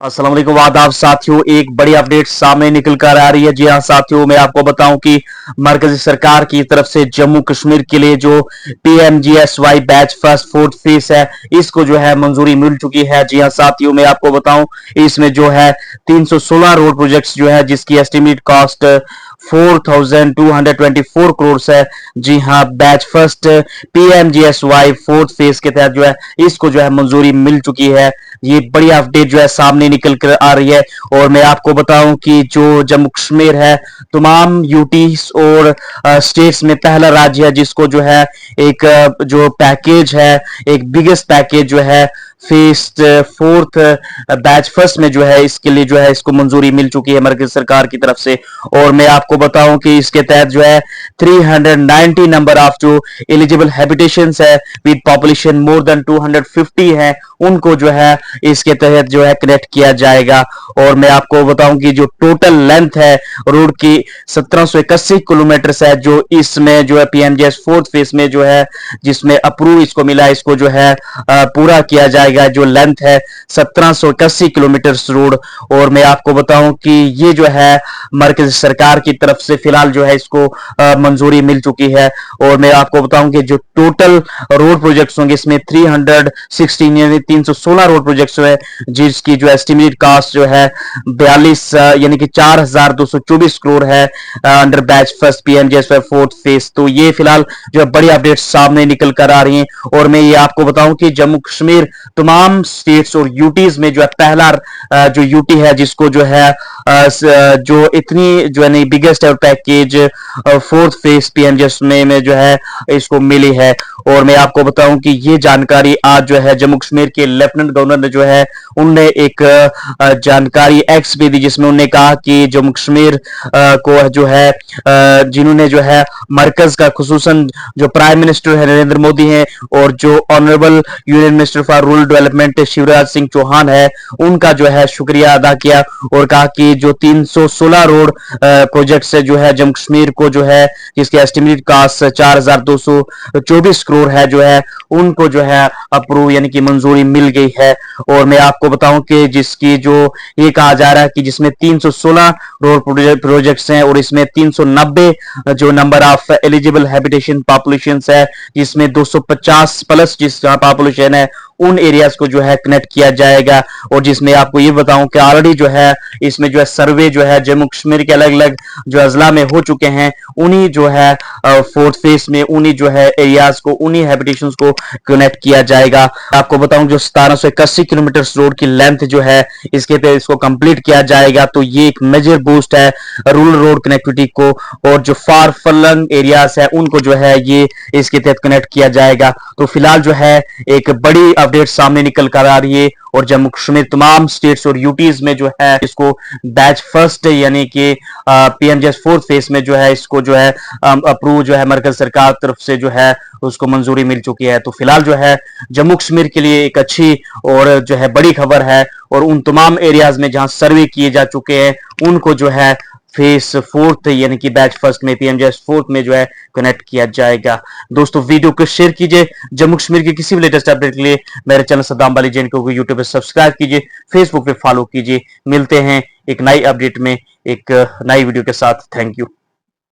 अस्सलाम वालेकुम आदाब साथियों, एक बड़ी अपडेट सामने निकल कर आ रही है। जी हाँ साथियों, मैं आपको बताऊं कि मरकजी सरकार की तरफ से जम्मू कश्मीर के लिए जो PMGSY batch first fourth phase है, इसको जो है मंजूरी मिल चुकी है। जी हाँ साथियों, मैं आपको बताऊं इसमें जो है 316 रोड प्रोजेक्ट्स जो है जिसकी एस्टिमेट कॉस्ट 4224 करोड़ है। जी हाँ, batch first PMGSY fourth phase के तहत जो है इसको जो है मंजूरी मिल चुकी है। ये बड़ी अपडेट जो है सामने निकल कर आ रही है। और मैं आपको बताऊं कि जो जम्मू कश्मीर है तमाम यूटीज और स्टेट्स में पहला राज्य है जिसको जो है एक जो पैकेज है, एक बिगेस्ट पैकेज जो है फेस्ट फोर्थ बैच फर्स्ट में जो है इसके लिए जो है इसको मंजूरी मिल चुकी है मरकज सरकार की तरफ से। और मैं आपको बताऊं कि इसके तहत जो है 390 नंबर ऑफ जो एलिजिबल हैबिटेशंस है विद पॉपुलेशन मोर देन 250 है, उनको जो है इसके तहत जो है कनेक्ट किया जाएगा। और मैं आपको बताऊं कि जो टोटल लेंथ है रोड की 1781 किलोमीटर है, जो इसमें जो है पीएमजीएस फोर्थ फेज में जो है जिसमें अप्रूव इसको मिला, इसको जो है पूरा किया जाएगा। जो लेंथ है 1781 किलोमीटर रोड। और मैं आपको बताऊं कि ये जो है मरकज सरकार की तरफ से फिलहाल जो है इसको मंजूरी मिल चुकी है। और मैं आपको बताऊं कि जो टोटल रोड प्रोजेक्ट्स होंगे इसमें 316 यानी 316 रोड प्रोजेक्ट्स है जिसकी जो एस्टिमेटेड कास्ट जो है 42 यानी कि 4224 करोड़ है under batch first PMGSY fourth phase. तो ये फिलहाल जो है बड़ी अपडेट सामने निकल कर आ रही हैं। और मैं ये आपको बताऊं कि जम्मू कश्मीर तमाम स्टेट्स और यूटीज में जो है पहला जो यूटी है जिसको जो है जो इतनी जो है नहीं बिगेस्ट पैकेज फोर्थ फेज पीएमजीएस में जो है इसको मिली है। और मैं आपको बताऊं कि ये जानकारी आज जो है जम्मू कश्मीर के लेफ्टिनेंट गवर्नर ने जो है उनने एक जानकारी एक्स पे दी जिसमें उन्होंने कहा कि जम्मू कश्मीर को जो है जिन्होंने जो है मरकज का खुसूसन जो प्राइम मिनिस्टर है नरेंद्र मोदी हैं और जो honourable union minister for rural development Shivraj Singh Chouhan है, उनका जो है शुक्रिया अदा किया और कहा कि जो 316 रोड प्रोजेक्ट से जो है जम्मू कश्मीर को जो है जिसकी एस्टिमेटेड कॉस्ट 4224 करोड़ है जो है उनको जो है अप्रूव यानी कि मंजूरी मिल गई है। और मैं आपको बताऊं कि जिसकी जो ये कहा जा रहा है कि जिसमें 316 रोड प्रोजेक्ट्स हैं और इसमें 390 जो number of eligible habitation population है जिसमें 250 प्लस जिस पॉपुलेशन है उन एरियाज को जो है कनेक्ट किया जाएगा। और जिसमें आपको ये बताऊं कि ऑलरेडी जो है इसमें जो है सर्वे जो है जम्मू कश्मीर के अलग अलग जो अजला में हो चुके हैं, उन्हीं जो है फोर्थ फेज में उन्हीं जो है एरियाज को उन्हीं हैबिटेशंस को कनेक्ट किया जाएगा। आपको बताऊं जो 1781 किलोमीटर रोड की लेंथ जो है इसके पे इसको कंप्लीट किया जाएगा, तो ये एक मेजर बूस्ट है रूरल रोड कनेक्टिविटी को। और जो फार फलंग एरियाज है उनको जो है ये इसके तहत कनेक्ट किया जाएगा। तो फिलहाल जो है एक बड़ी अपडेट सामने निकल कर आ रही है और जम्मू कश्मीर तमाम स्टेट्स और यूटीज में जो है इसको बैच फर्स्ट यानी कि पीएमजीएस फोर्थ फेज में जो है इसको जो है अप्रूव जो है मरकज सरकार तरफ से जो है उसको मंजूरी मिल चुकी है। तो फिलहाल जो है जम्मू कश्मीर के लिए एक अच्छी और जो है बड़ी खबर है। और उन तमाम एरियाज में जहां सर्वे किए जा चुके हैं उनको जो है फेस फोर्थ यानी कि बैच फर्स्ट में पीएमजीएस फोर्थ में जो है कनेक्ट किया जाएगा। दोस्तों वीडियो को शेयर कीजिए। जम्मू कश्मीर की किसी भी लेटेस्ट अपडेट के लिए मेरे चैनल सद्दाम वाली जैन को यूट्यूब पे सब्सक्राइब कीजिए, फेसबुक पे फॉलो कीजिए। मिलते हैं एक नई अपडेट में एक नई वीडियो के साथ। Thank you.